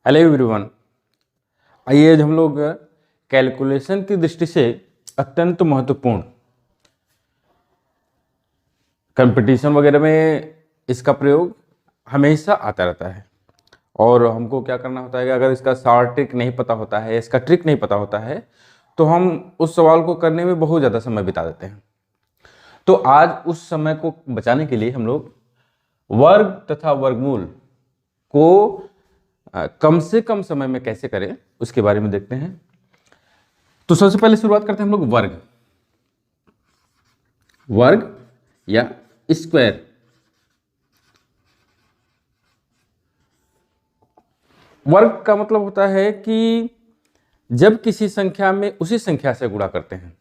Hello everyone. आइए आज हम लोग कैलकुलेशन की दृष्टि से अत्यंत महत्वपूर्ण कंपटीशन वगैरह में इसका प्रयोग हमेशा आता रहता है और हमको क्या करना होता है कि अगर इसका शॉर्ट ट्रिक नहीं पता होता है, इसका ट्रिक नहीं पता होता है, तो हम उस सवाल को करने में बहुत ज़्यादा समय बिता देते हैं। तो आज उस समय को बचाने के लिए हम लोग वर्ग तथा वर्गमूल को कम से कम समय में कैसे करें उसके बारे में देखते हैं। तो सबसे पहले शुरुआत करते हैं हम लोग वर्ग या स्क्वायर। वर्ग का मतलब होता है कि जब किसी संख्या में उसी संख्या से गुणा करते हैं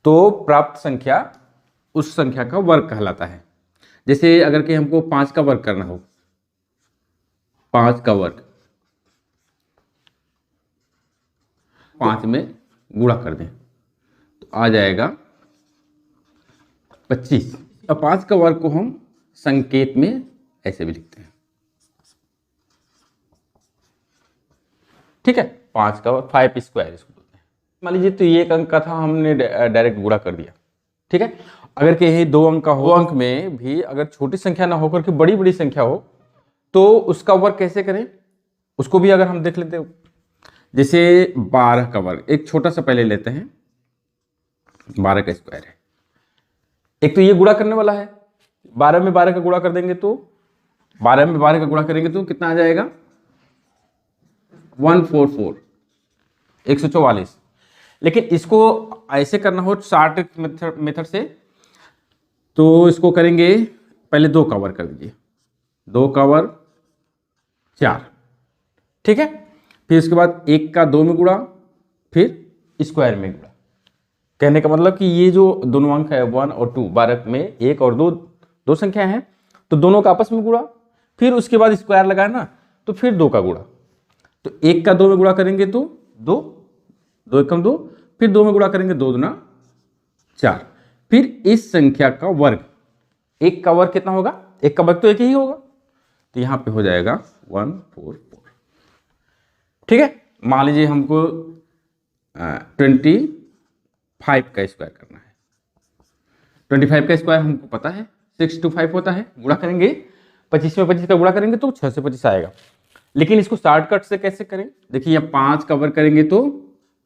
तो प्राप्त संख्या उस संख्या का वर्ग कहलाता है। जैसे अगर कि हमको 5 का वर्ग करना हो, 5 का वर्ग 5 में गुणा कर दें तो आ जाएगा 25। अब 5 का वर्ग को हम संकेत में ऐसे भी लिखते हैं, ठीक है। 5 का वर्ग 5 स्क्वायर इसको बोलते हैं। मान लीजिए तो ये एक अंक का था, हमने डायरेक्ट गुणा कर दिया, ठीक है। अगर कि यही 2 अंक का हो, अंक में भी अगर छोटी संख्या ना होकर के बड़ी बड़ी संख्या हो तो उसका वर्ग कैसे करें उसको भी अगर हम देख लेते हो। जैसे 12 का वर्ग, एक छोटा सा पहले लेते हैं, 12 का स्क्वायर है। एक तो ये गुणा करने वाला है, 12 में 12 का गुणा कर देंगे तो 12 में 12 का गुणा करेंगे तो कितना आ जाएगा 144, 144। लेकिन इसको ऐसे करना हो शॉर्ट मेथड से तो इसको करेंगे, पहले 2 का वर्ग कर दीजिए, 2 का वर्ग 4, ठीक है। फिर उसके बाद 1 का 2 में गुणा, फिर स्क्वायर में गुणा। कहने का मतलब कि ये जो दोनों अंक है 1 और 2, 12 में 1 और 2 दो संख्या हैं तो दोनों का आपस में गुणा, फिर उसके बाद स्क्वायर लगाए ना तो फिर 2 का गुणा। तो 1 का 2 में गुणा करेंगे तो 2, 2 एकम 2, फिर 2 में गुणा करेंगे 2 दूना 4, फिर इस संख्या का वर्ग। 1 का वर्ग कितना होगा, 1 का वर्ग तो 1 ही होगा, तो यहां पे हो जाएगा 144, ठीक है। मान लीजिए हमको 25 का स्क्वायर करना है। 25 का स्क्वायर हमको पता है 6 to 5 होता है, गुणा करेंगे 25 में 25 का गुणा करेंगे तो 6 से 25 आएगा। लेकिन इसको शॉर्टकट से कैसे करें, देखिए यहाँ 5 का वर्ग करेंगे तो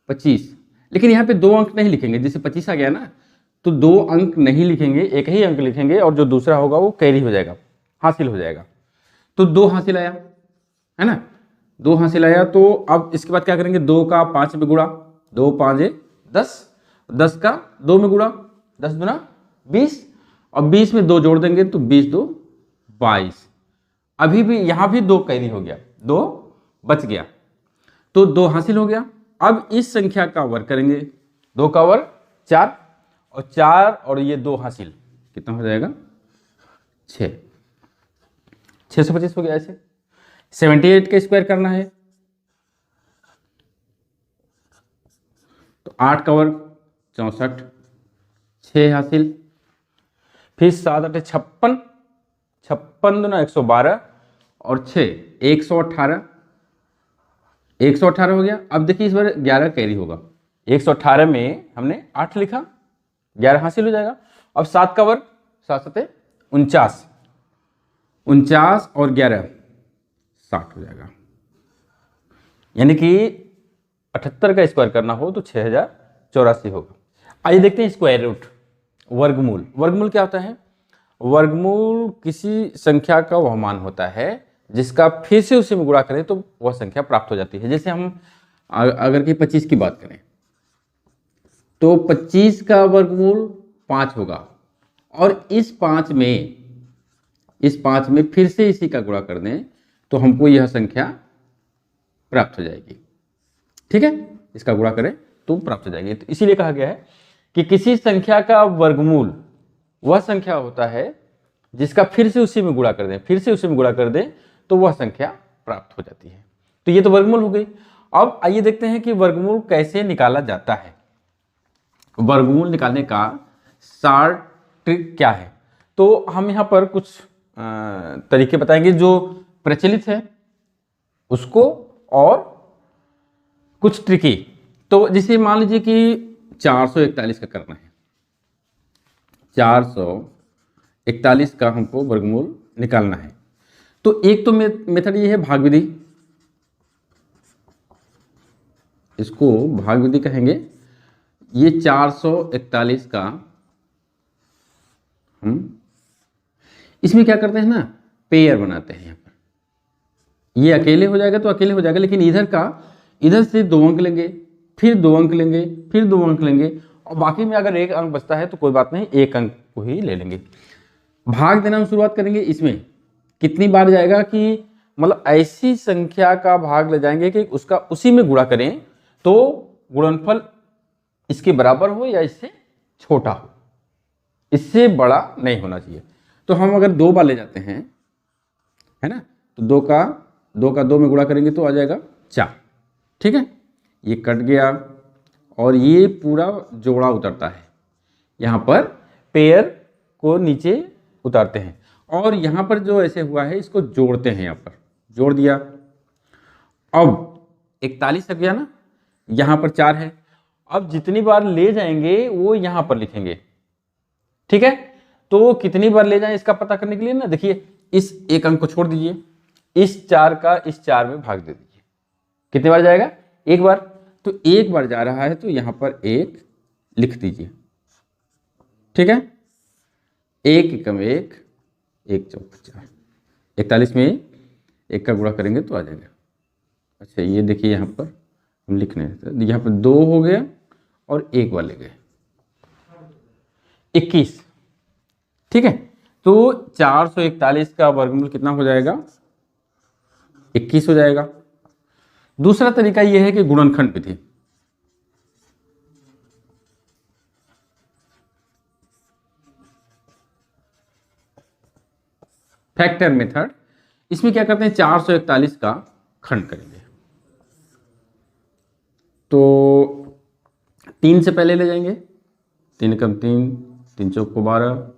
25, लेकिन यहाँ पे 2 अंक नहीं लिखेंगे। जैसे 25 आ गया ना तो 2 अंक नहीं लिखेंगे, एक ही अंक लिखेंगे और जो दूसरा होगा वो कैरी हो जाएगा, हासिल हो जाएगा। तो 2 हासिल आया है ना, 2 हासिल आया। तो अब इसके बाद क्या करेंगे, 2 का 5 में गुणा, 2 5 10, 10 का 2 में गुणा, 10 दूना 20, और 20 में 2 जोड़ देंगे तो 20 2 22। अभी भी यहां भी 2 कैरी हो गया, 2 बच गया, तो 2 हासिल हो गया। अब इस संख्या का वर्ग करेंगे, 2 का वर्ग 4, और 4 और ये 2 हासिल कितना हो जाएगा 6, 6 से 25 हो गया। ऐसे 78 का स्क्वायर करना है तो 8 का वर्ग 64, 6 हासिल, फिर 7 8 56, 56 दूना 112 और 6 118, 118 हो गया। अब देखिए इस बार 11 कैरी होगा, 118 में हमने 8 लिखा, 11 हासिल हो जाएगा। अब 7 का वर्ग 7 7 49, 49 और 11 60 हो जाएगा। यानी कि 78 का स्क्वायर करना हो तो 6084 होगा। आइए देखते हैं स्क्वायर रूट, वर्गमूल। वर्गमूल क्या होता है, वर्गमूल किसी संख्या का वह मान होता है जिसका फिर से उसी में गुणा करें तो वह संख्या प्राप्त हो जाती है। जैसे हम अगर कि 25 की बात करें तो 25 का वर्गमूल 5 होगा, और इस 5 में फिर से इसी का गुणा कर दें तो हमको यह संख्या प्राप्त हो जाएगी, ठीक है। इसका गुणा करें तो प्राप्त हो जाएगी। तो इसीलिए कहा गया है कि किसी संख्या का वर्गमूल वह संख्या होता है जिसका फिर से उसी में गुणा कर दें, फिर से उसी में गुणा कर दें तो वह संख्या प्राप्त हो जाती है। तो ये तो वर्गमूल हो गई। अब आइए देखते हैं कि वर्गमूल कैसे निकाला जाता है। वर्गमूल निकालने का शॉर्ट ट्रिक क्या है, तो हम यहाँ पर कुछ तरीके बताएंगे जो प्रचलित है उसको और कुछ ट्रिकी। तो जैसे मान लीजिए कि 441 का करना है, 441 का हमको वर्गमूल निकालना है। तो एक तो मेथड ये है भाग विधि, इसको भाग विधि कहेंगे। ये 441 का हम इसमें क्या करते हैं ना, पेयर बनाते हैं। यहाँ पर ये अकेले हो जाएगा तो अकेले हो जाएगा, लेकिन इधर से 2 अंक लेंगे, फिर 2 अंक लेंगे, फिर 2 अंक लेंगे, और बाकी में अगर 1 अंक बचता है तो कोई बात नहीं, 1 अंक को ही ले लेंगे। भाग देना हम शुरुआत करेंगे। इसमें कितनी बार जाएगा कि मतलब ऐसी संख्या का भाग ले जाएंगे कि उसका उसी में गुणा करें तो गुणनफल इसके बराबर हो या इससे छोटा हो, इससे बड़ा नहीं होना चाहिए। तो हम अगर 2 बार ले जाते हैं, है ना, तो 2 का 2 में गुणा करेंगे तो आ जाएगा 4। ठीक है, ये कट गया और ये पूरा जोड़ा उतरता है। यहाँ पर पेयर को नीचे उतारते हैं और यहाँ पर जो ऐसे हुआ है इसको जोड़ते हैं। यहाँ पर जोड़ दिया, अब 41 आ गया ना, यहाँ पर 4 है। अब जितनी बार ले जाएंगे वो यहाँ पर लिखेंगे। ठीक है, तो कितनी बार ले जाएं इसका पता करने के लिए ना, देखिए इस 1 अंक को छोड़ दीजिए, इस 4 का इस 4 में भाग दे दीजिए। कितनी बार जाएगा? 1 बार। तो 1 बार जा रहा है तो यहाँ पर 1 लिख दीजिए। ठीक है, 1 एकम 1, 1 चौका 4, 41 में 1 का गुणा करेंगे तो आ जाएगा। अच्छा ये देखिए यहाँ पर हम लिख रहे हैं, यहाँ पर 2 हो गया और 1 बार ले गए, 21। ठीक है, तो 441 का वर्गमूल कितना हो जाएगा? 21 हो जाएगा। दूसरा तरीका यह है कि गुणनखंड विधि। Factor method. इसमें क्या करते हैं, 441 का खंड करेंगे तो 3 से पहले ले जाएंगे, 3 एकम 3, 3 चौक को 12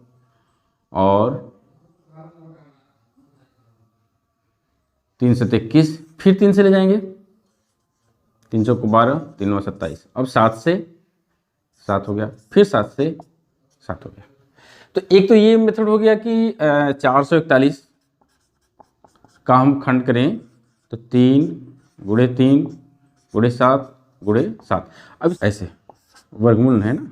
और 3 से 21, फिर 3 से ले जाएंगे, 3 चौक को 12, 3 9 27। अब 7 से 7 हो गया, फिर 7 से 7 हो गया। तो एक तो ये मेथड हो गया कि 441 का हम खंड करें तो 3 गुणे 3 गुणे 7 गुणे 7। अब ऐसे वर्गमूल है ना,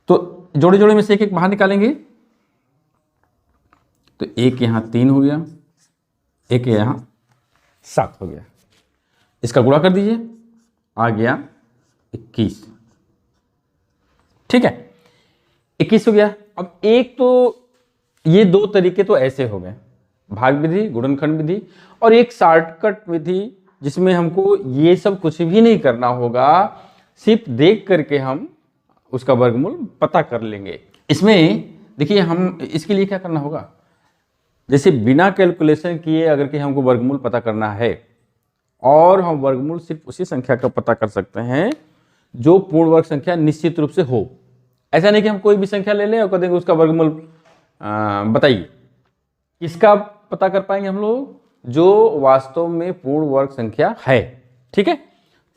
तो जोड़े जोड़े में से एक एक बाहर निकालेंगे तो एक यहाँ 3 हो गया, एक यहाँ 7 हो गया। इसका गुणा कर दीजिए, आ गया 21। ठीक है, 21 हो गया। अब एक तो ये 2 तरीके तो ऐसे हो गए, भाग विधि, गुणनखंड विधि, और एक शॉर्टकट विधि जिसमें हमको ये सब कुछ भी नहीं करना होगा, सिर्फ देख करके हम उसका वर्गमूल पता कर लेंगे। इसमें देखिए हम इसके लिए क्या करना होगा, जैसे बिना कैलकुलेशन किए अगर कि हमको वर्गमूल पता करना है, और हम वर्गमूल सिर्फ उसी संख्या का पता कर सकते हैं जो पूर्ण वर्ग संख्या निश्चित रूप से हो। ऐसा नहीं कि हम कोई भी संख्या ले लें और कह देंगे उसका वर्गमूल बताइए। इसका पता कर पाएंगे हम लोग जो वास्तव में पूर्ण वर्ग संख्या है। ठीक है,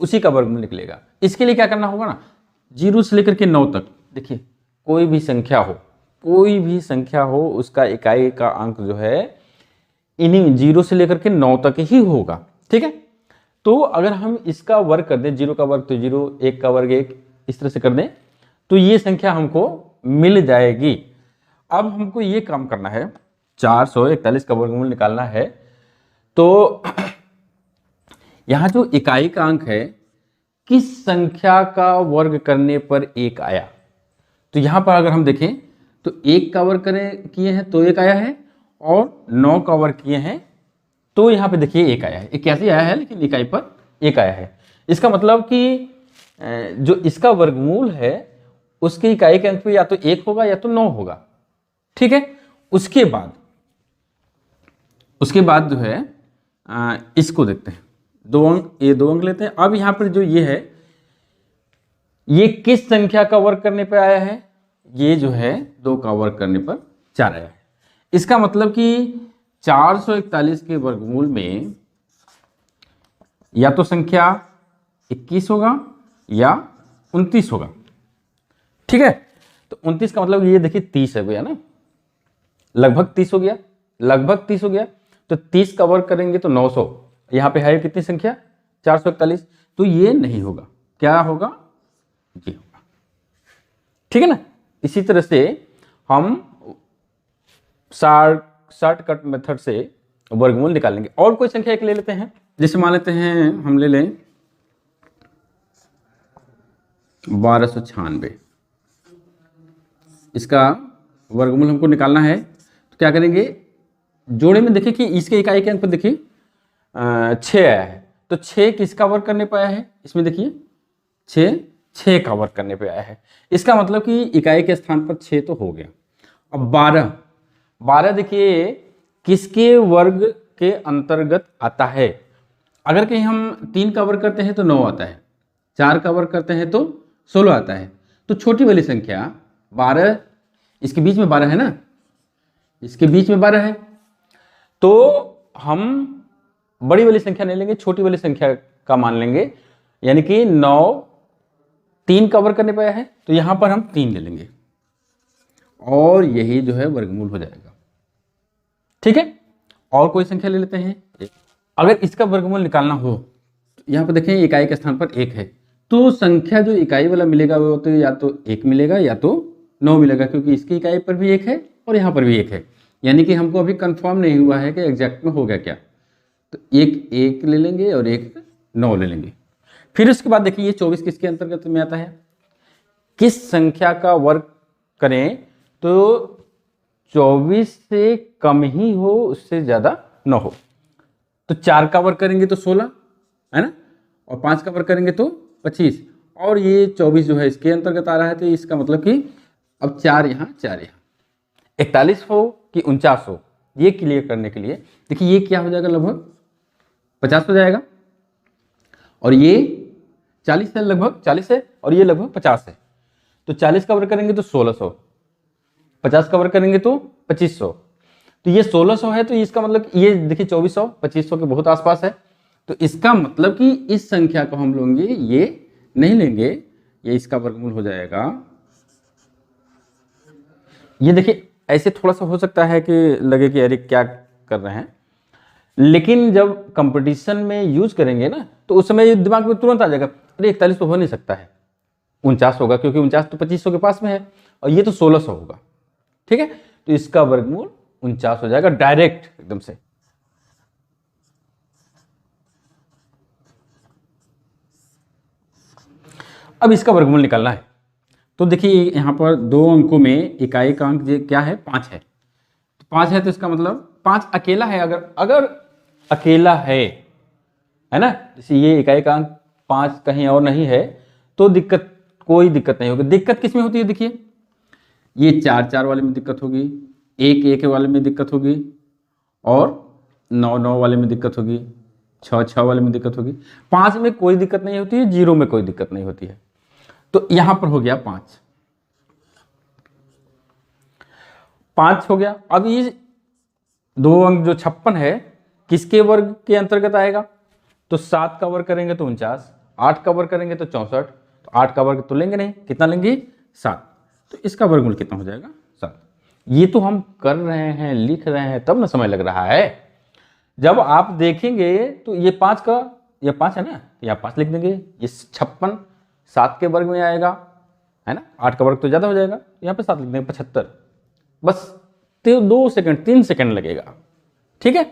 उसी का वर्गमूल निकलेगा। इसके लिए क्या करना होगा ना, 0 से लेकर के 9 तक, देखिए कोई भी संख्या हो, कोई भी संख्या हो, उसका इकाई का अंक जो है इन्हीं 0 से लेकर के 9 तक ही होगा। ठीक है, तो अगर हम इसका वर्ग कर दें, 0 का वर्ग तो 0, 1 का वर्ग 1, इस तरह से कर दें तो ये संख्या हमको मिल जाएगी। अब हमको ये काम करना है, 441 का वर्गमूल निकालना है। तो यहां जो इकाई का अंक है, किस संख्या का वर्ग करने पर 1 आया, तो यहां पर अगर हम देखें तो 1 का वर्ग किए हैं तो 1 आया है, और 9 का वर्ग किए हैं तो यहां पे देखिए 1 आया है। 81 आया है लेकिन इकाई पर 1 आया है। इसका मतलब कि जो इसका वर्गमूल है उसकी इकाई के अंक पे या तो 1 होगा या तो 9 होगा। ठीक है, उसके बाद जो है इसको देखते हैं, 2 अंक, ये 2 अंक लेते हैं। अब यहां पर जो ये है, ये किस संख्या का वर्ग करने पे आया है, ये जो है 2 का वर्ग करने पर 4 आया है। इसका मतलब कि 441 के वर्गमूल में या तो संख्या 21 होगा या 29 होगा। ठीक है, तो 29 का मतलब ये देखिए 30 है भैया ना, लगभग 30 हो गया, लगभग 30 हो गया। तो 30 का वर्ग करेंगे तो 900, यहाँ पे है कितनी संख्या 441, तो ये नहीं होगा, क्या होगा, ये होगा। ठीक है ना। इसी तरह से हम शॉर्टकट मेथड से वर्गमूल निकालेंगे। और कोई संख्या एक ले लेते हैं, जैसे मान लेते हैं हम ले लें 1296, इसका वर्गमूल हमको निकालना है। तो क्या करेंगे, जोड़े में देखिए कि इसके इकाई के अंक पर देखिए 6 आया है, तो 6 किसका वर्ग करने पे आया है, इसमें देखिए 6 का वर्ग करने पे आया है। इसका मतलब कि इकाई के स्थान पर 6 तो हो गया। अब 12 देखिए किसके वर्ग के अंतर्गत आता है। अगर कहीं हम 3 का वर्ग करते हैं तो 9 आता है, 4 का वर्ग करते हैं तो 16 आता है। तो छोटी वाली संख्या 12, इसके बीच में 12 है ना, इसके बीच में 12 है, तो हम बड़ी वाली संख्या नहीं लेंगे, छोटी वाली संख्या का मान लेंगे। यानी कि 9 3 का वर्ग करने पे आया है, तो यहां पर हम 3 ले लेंगे और यही जो है वर्गमूल हो जाएगा। ठीक है, और कोई संख्या ले लेते हैं। अगर इसका वर्गमूल निकालना हो तो यहाँ पर देखें इकाई के स्थान पर 1 है, तो संख्या जो इकाई वाला मिलेगा वो तो या तो 1 मिलेगा या तो 9 मिलेगा, क्योंकि इसकी इकाई पर भी 1 है और यहाँ पर भी 1 है। यानी कि हमको अभी कंफर्म नहीं हुआ है कि एग्जैक्ट में हो गया क्या। तो एक 1 ले लेंगे और एक 9 ले लेंगे। फिर उसके बाद देखिए ये 24 किसके अंतर्गत में आता है, किस संख्या का वर्ग करें तो 24 से कम ही हो, उससे ज़्यादा न हो। तो 4 का वर्ग करेंगे तो 16 है ना, और 5 का वर्ग करेंगे तो 25, और ये 24 जो है इसके अंतर्गत आ रहा है। तो इसका मतलब कि अब 4 यहाँ 4 यहाँ, 41 हो कि 49 हो, ये क्लियर करने के लिए देखिए ये क्या हो जाएगा, लगभग 50 हो जाएगा, और ये 40 है, लगभग 40 है, और ये लगभग 50 है। तो 40 का वर्ग करेंगे तो 1600, 50 का वर्ग करेंगे तो 2500, तो ये 1600 है। तो इसका मतलब ये देखिए 2400 2500 के बहुत आसपास है। तो इसका मतलब कि इस संख्या को हम लेंगे, ये नहीं लेंगे, ये इसका वर्गमूल हो जाएगा। ये देखिए ऐसे थोड़ा सा हो सकता है कि लगे कि अरे क्या कर रहे हैं, लेकिन जब कंपटीशन में यूज करेंगे ना तो उस समय दिमाग में तुरंत आ जाएगा, अरे 41 तो हो नहीं सकता है, 49 होगा, क्योंकि 49 तो 2500 के पास में है, और ये तो 1600 होगा। ठीक है, तो इसका वर्गमूल 49 हो जाएगा डायरेक्ट एकदम से। अब इसका वर्गमूल निकालना है। तो देखिए यहाँ पर 2 अंकों में इकाई का अंक क्या है, 5 है। तो 5 है तो इसका मतलब 5 अकेला है, अगर अकेला है ना, जैसे ये इकाई का अंक 5 कहीं और नहीं है तो कोई दिक्कत नहीं होगी। दिक्कत किस में होती है, देखिए ये 4 वाले में दिक्कत होगी, 1 वाले में दिक्कत होगी, और 9 वाले में दिक्कत होगी, 6 वाले में दिक्कत होगी। 5 में कोई दिक्कत नहीं होती है, 0 में कोई दिक्कत नहीं होती है। तो यहां पर हो गया 5 हो गया। अब ये 2 अंक जो 56 है किसके वर्ग के अंतर्गत आएगा, तो 7 का वर्ग करेंगे तो 49, 8 का वर्ग करेंगे तो 64, तो 8 का वर्ग तो लेंगे नहीं, कितना लेंगे 7, तो इसका वर्गमूल कितना हो जाएगा 7। ये तो हम कर रहे हैं, लिख रहे हैं, तब ना समय लग रहा है। जब आप देखेंगे तो ये 5 का, ये 5 है ना, यहाँ 5 लिख देंगे, ये 56 7 के वर्ग में आएगा है ना, 8 का वर्ग तो ज़्यादा हो जाएगा, यहाँ पे 7 लिख देंगे 75, बस 2 सेकंड 3 सेकंड लगेगा। ठीक है,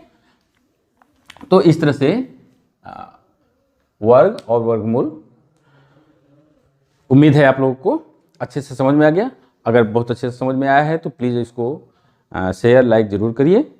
तो इस तरह से वर्ग और वर्गमूल, उम्मीद है आप लोगों को अच्छे से समझ में आ गया। अगर बहुत अच्छे से समझ में आया है तो प्लीज़ इसको शेयर लाइक ज़रूर करिए।